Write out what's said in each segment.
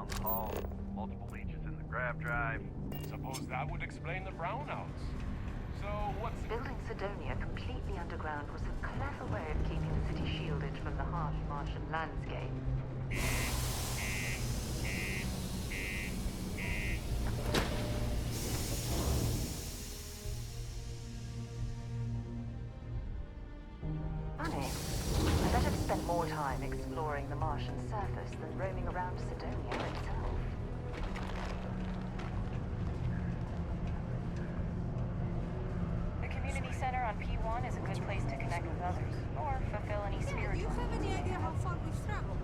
down the hall, multiple leeches in the grab drive. Suppose that would explain the brownouts. So what's... Building Cydonia completely underground was a clever way of keeping the city shielded from the harsh Martian landscape. Funny. I bet I've spent more time exploring the Martian surface than roaming around Cydonia itself. The community center on P1 is a good place to connect with others, or fulfill any Do you spiritual. have any idea how far we've traveled?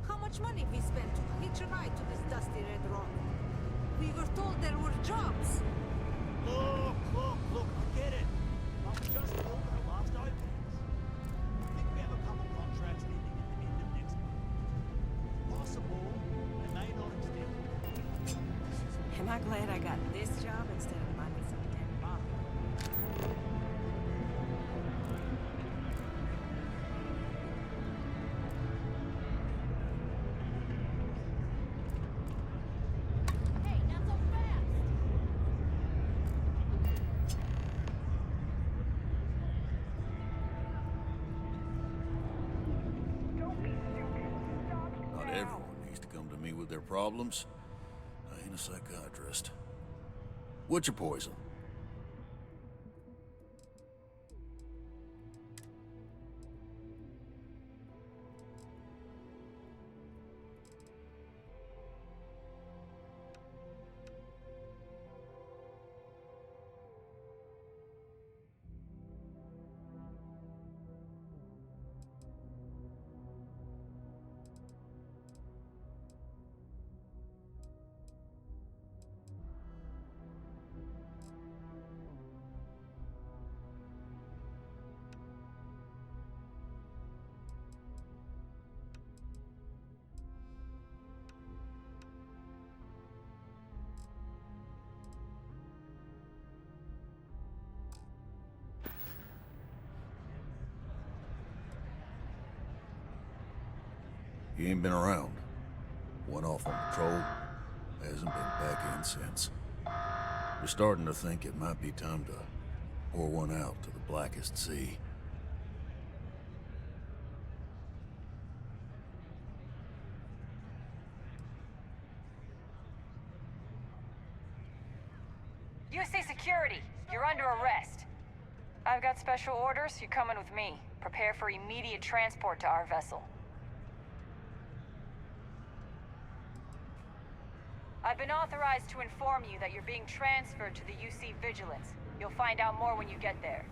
How much money we spent to hitch a ride to this dusty red rock? We were told there were jobs. Look, I get it. I'm just building our last openings. Think we have a couple contracts ending at the end of next month. Possible, they may not extend. Am I glad I got this job instead of minding some damn bomb? Hey, not so fast! Not everyone needs to come to me with their problems. I ain't a psychiatrist. What's your poison? He ain't been around. Went off on patrol. Hasn't been back in since. We're starting to think it might be time to pour one out to the blackest sea. UC Security, you're under arrest. I've got special orders, you're coming with me. Prepare for immediate transport to our vessel. I've been authorized to inform you that you're being transferred to the UC Vigilance. You'll find out more when you get there.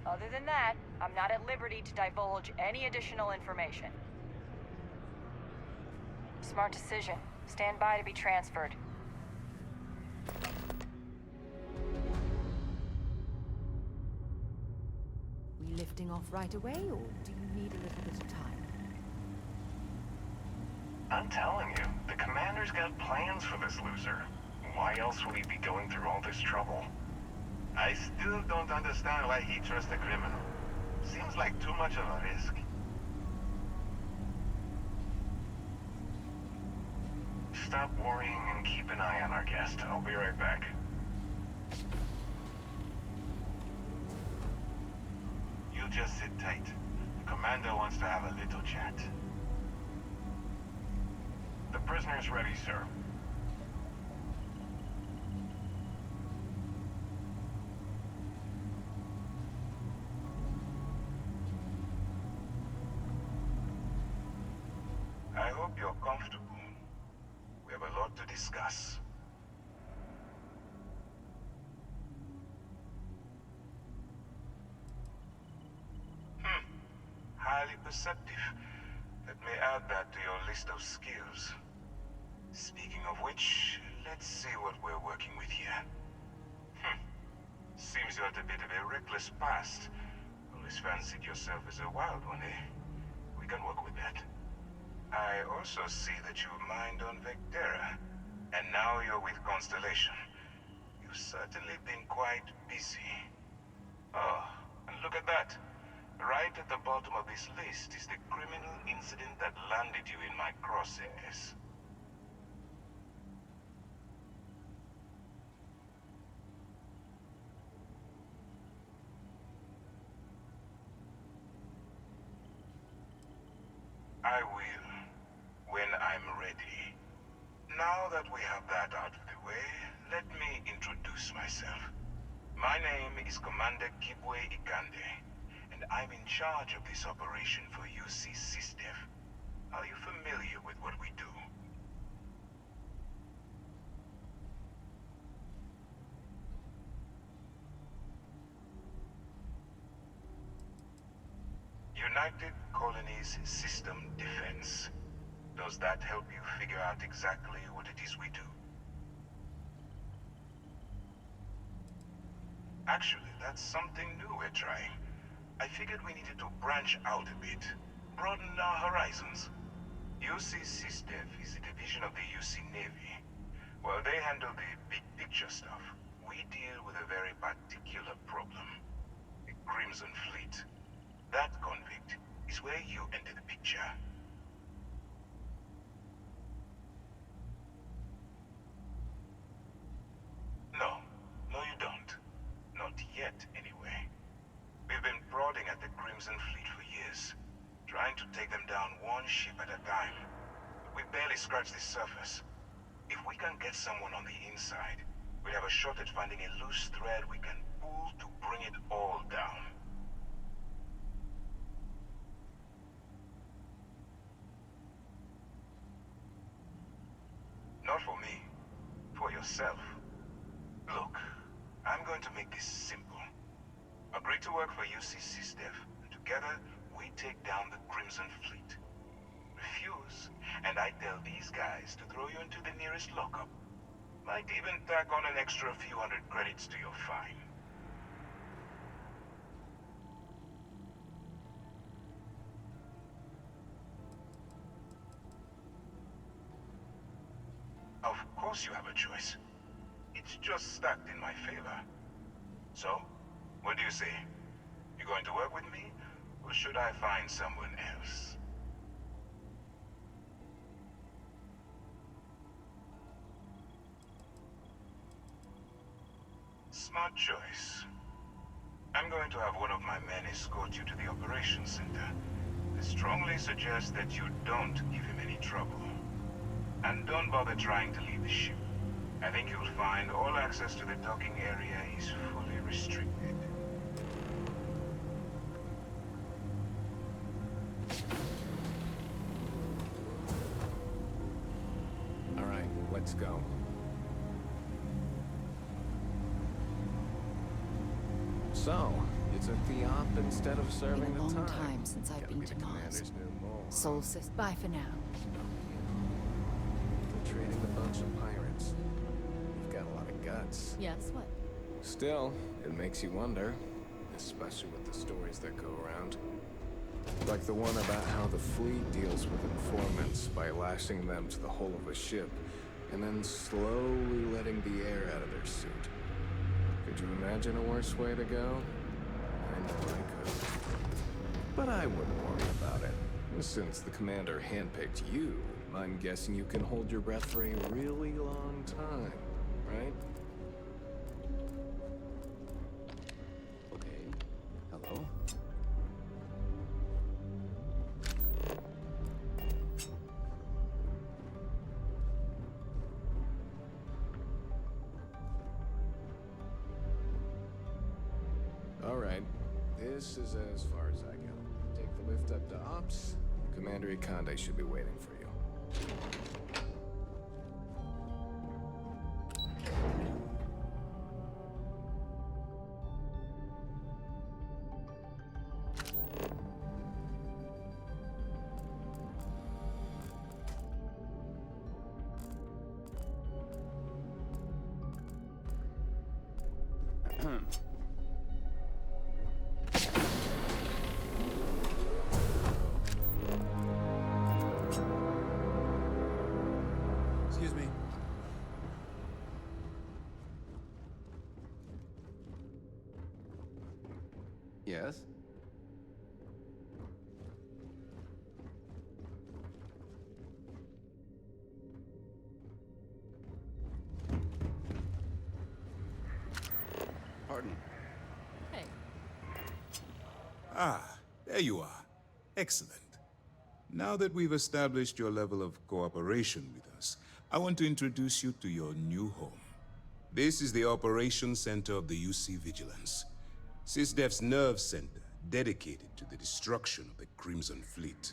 Other than that, I'm not at liberty to divulge any additional information. Smart decision. Stand by to be transferred. We lifting off right away, or do you need a little bit of time? I'm telling you, the commander's got plans for this loser. Why else would he be going through all this trouble? I still don't understand why he trusts a criminal. Seems like too much of a risk. Stop worrying and keep an eye on our guest. I'll be right back. You just sit tight. The commander wants to have a little chat. The prisoner's ready, sir. I hope you're comfortable. We have a lot to discuss. Highly perceptive. Let me add that to your list of skills. Speaking of which, let's see what we're working with here. Seems you had a bit of a reckless past. Well, always fancied yourself as a wild one, eh? We can work with that. I also see that you mined on Vectera, and now you're with Constellation. You've certainly been quite busy. Oh, and look at that. Right at the bottom of this list is the criminal incident that landed you in my crosshairs. I will, when I'm ready. Now that we have that out of the way, let me introduce myself. My name is Commander Kibwe Ikande, and I'm in charge of this operation for UC SysDev. Are you familiar with what we do? United Colonies System Defense. Does that help you figure out exactly what it is we do? Actually, that's something new we're trying. I figured we needed to branch out a bit, broaden our horizons. UC SysDev is a division of the UC Navy. While they handle the big picture stuff, we deal with a very particular problem. The Crimson Fleet. That convict is where you enter the picture. No, you don't. Not yet, anyway. We've been prodding at the Crimson Fleet for years, trying to take them down one ship at a time. We barely scratched the surface. If we can get someone on the inside, we have a shot at finding a loose thread we can pull to bring it all down. Not for me. For yourself. Look, I'm going to make this simple. Agree to work for UC SysDev, and together, we take down the Crimson Fleet. Refuse, and I tell these guys to throw you into the nearest lockup. Might even tack on an extra few hundred credits to your fine. Of course you have a choice. It's just stacked in my favor. So, what do you say? You going to work with me, or should I find someone else? Smart choice. I'm going to have one of my men escort you to the operations center. I strongly suggest that you don't give him any trouble. And don't bother trying to leave the ship. I think you'll find all access to the docking area is fully restricted. All right, let's go. So, it's a Theop instead of serving Been a the long time. time since I've Gotta been be to the Mars. commander's new mole. Soul System. Bye for now. Trading a bunch of pirates. You've got a lot of guts. Yes, what? Still, it makes you wonder, especially with the stories that go around. Like the one about how the fleet deals with informants by lashing them to the hull of a ship, and then slowly letting the air out of their suit. Could you imagine a worse way to go? I know I could. But I wouldn't worry about it. Since the commander handpicked you, I'm guessing you can hold your breath for a really long time, right? Okay. Hello? All right. This is as far as I go. Take the lift up to Ops. Commander Ikande should be waiting for you. Yes? Pardon. Hey. Ah, there you are. Excellent. Now that we've established your level of cooperation with us, I want to introduce you to your new home. This is the Operations Center of the UC Vigilance, SysDef's nerve center dedicated to the destruction of the Crimson Fleet.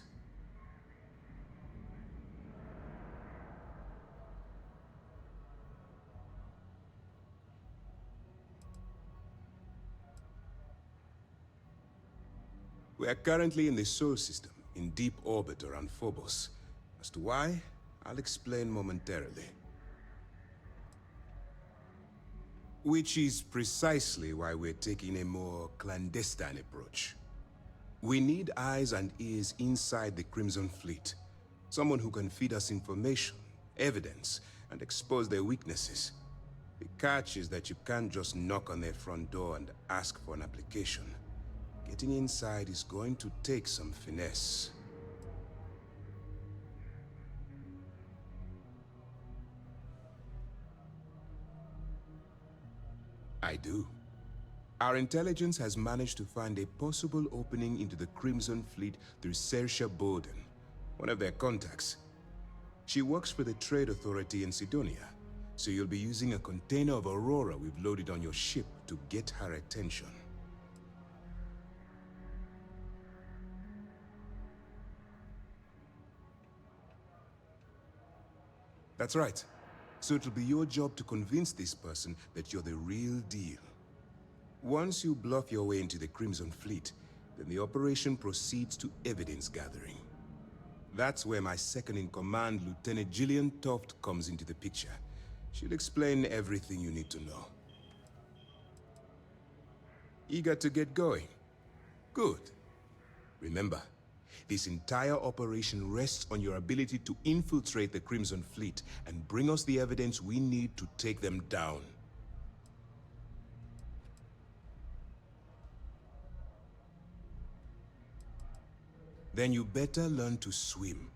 We are currently in the Sol system, in deep orbit around Phobos. As to why, I'll explain momentarily. Which is precisely why we're taking a more clandestine approach. We need eyes and ears inside the Crimson Fleet. Someone who can feed us information, evidence, and expose their weaknesses. The catch is that you can't just knock on their front door and ask for an application. Getting inside is going to take some finesse. I do. Our intelligence has managed to find a possible opening into the Crimson Fleet through Saoirse Bowden, one of their contacts. She works for the Trade Authority in Cydonia, so you'll be using a container of Aurora we've loaded on your ship to get her attention. That's right. So it'll be your job to convince this person that you're the real deal. Once you bluff your way into the Crimson Fleet, then the operation proceeds to evidence gathering. That's where my second-in-command, Lieutenant Gillian Toft, comes into the picture. She'll explain everything you need to know. Eager to get going? Good. Remember, this entire operation rests on your ability to infiltrate the Crimson Fleet and bring us the evidence we need to take them down. Then you better learn to swim,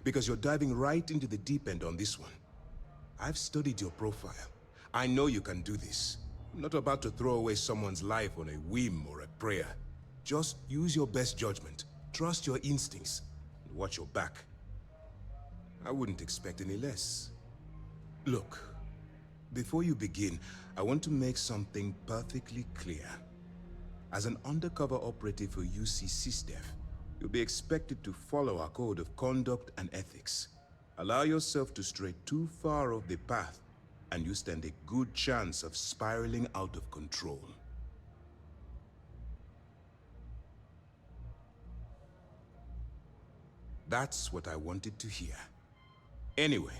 because you're diving right into the deep end on this one. I've studied your profile. I know you can do this. I'm not about to throw away someone's life on a whim or a prayer. Just use your best judgment, trust your instincts, and watch your back. I wouldn't expect any less. Look, before you begin, I want to make something perfectly clear. As an undercover operative for UC SysDef, you'll be expected to follow our code of conduct and ethics. Allow yourself to stray too far off the path, and you stand a good chance of spiraling out of control. That's what I wanted to hear. Anyway,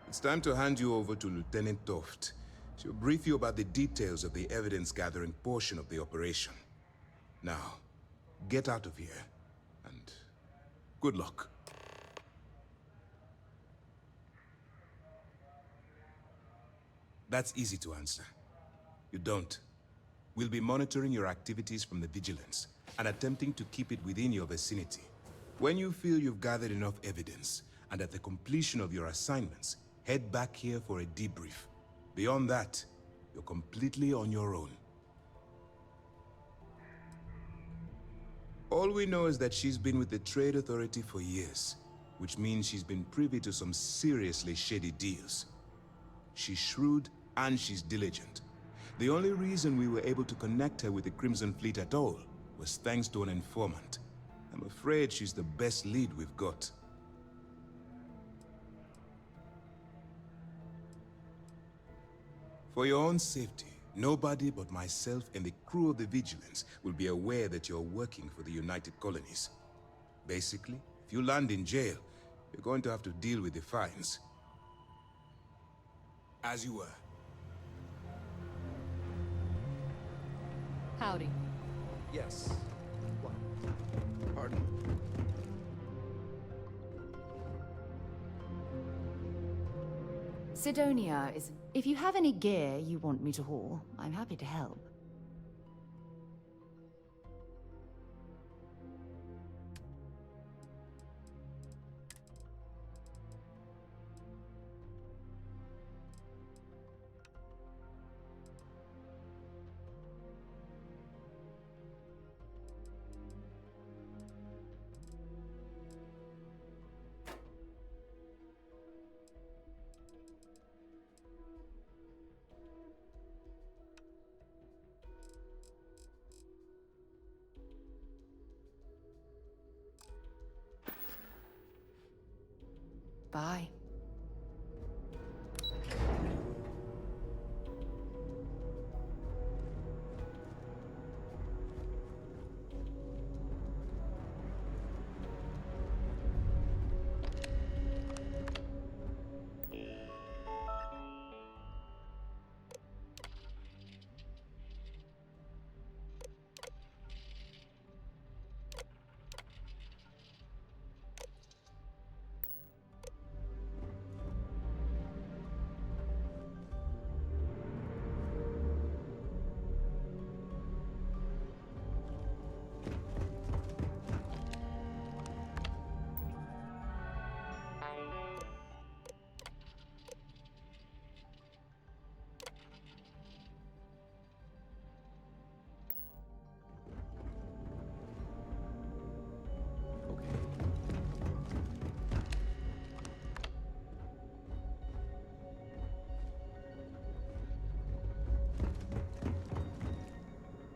it's time to hand you over to Lieutenant Toft. She'll brief you about the details of the evidence-gathering portion of the operation. Now, get out of here, and good luck. That's easy to answer. You don't. We'll be monitoring your activities from the Vigilance, and attempting to keep it within your vicinity. When you feel you've gathered enough evidence, and at the completion of your assignments, head back here for a debrief. Beyond that, you're completely on your own. All we know is that she's been with the Trade Authority for years, which means she's been privy to some seriously shady deals. She's shrewd and she's diligent. The only reason we were able to connect her with the Crimson Fleet at all was thanks to an informant. I'm afraid she's the best lead we've got. For your own safety, nobody but myself and the crew of the Vigilance will be aware that you're working for the United Colonies. Basically, if you land in jail, you're going to have to deal with the fines. As you were. Howdy. Yes. What? Pardon? Cydonia is... If you have any gear you want me to haul, I'm happy to help. Bye.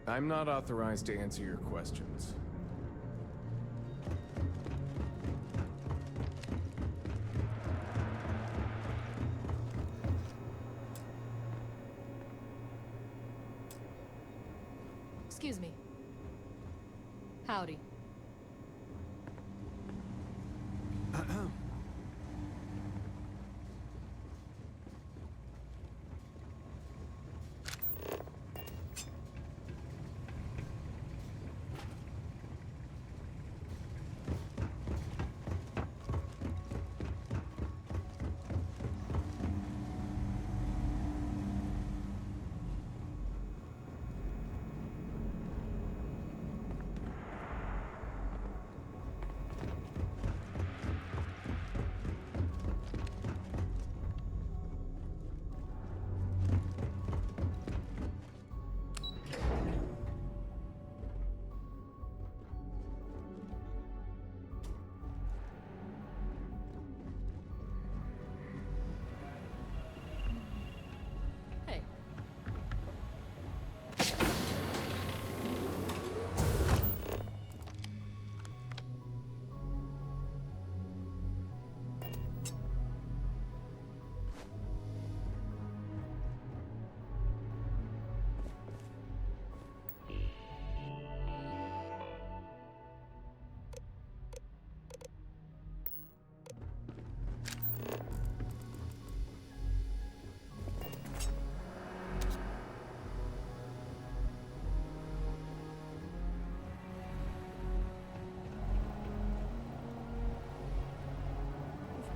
I'm not authorized to answer your questions. Excuse me. Howdy. Hey.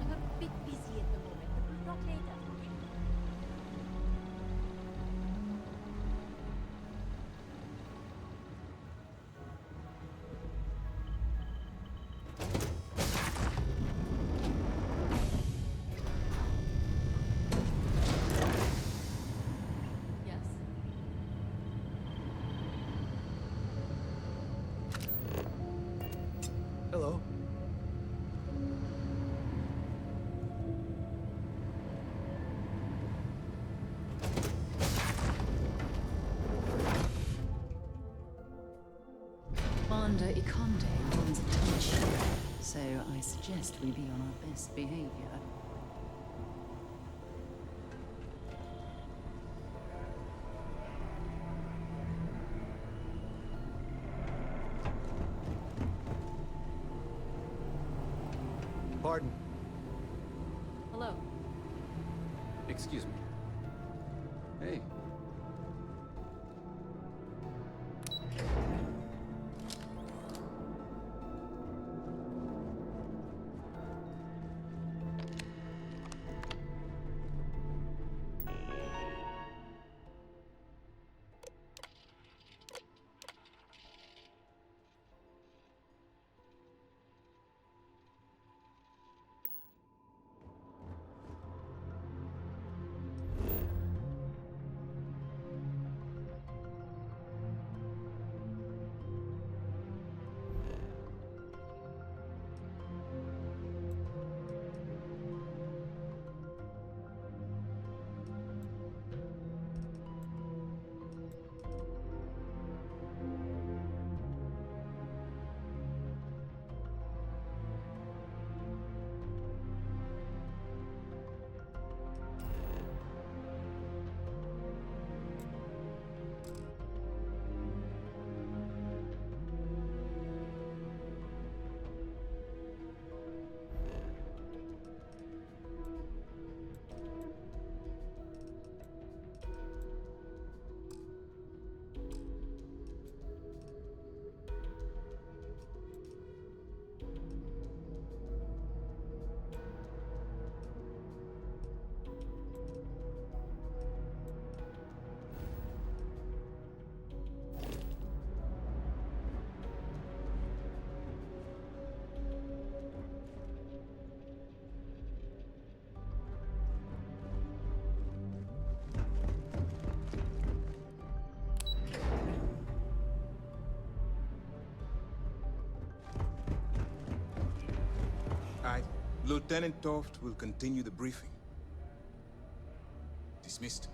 I'm a bit busy at the moment, but we'll talk later. Yes? Hello. Commander Ikande wants attention, so I suggest we be on our best behavior. Pardon. Hello. Excuse me. Hey. Aye. Lieutenant Toft will continue the briefing. Dismissed.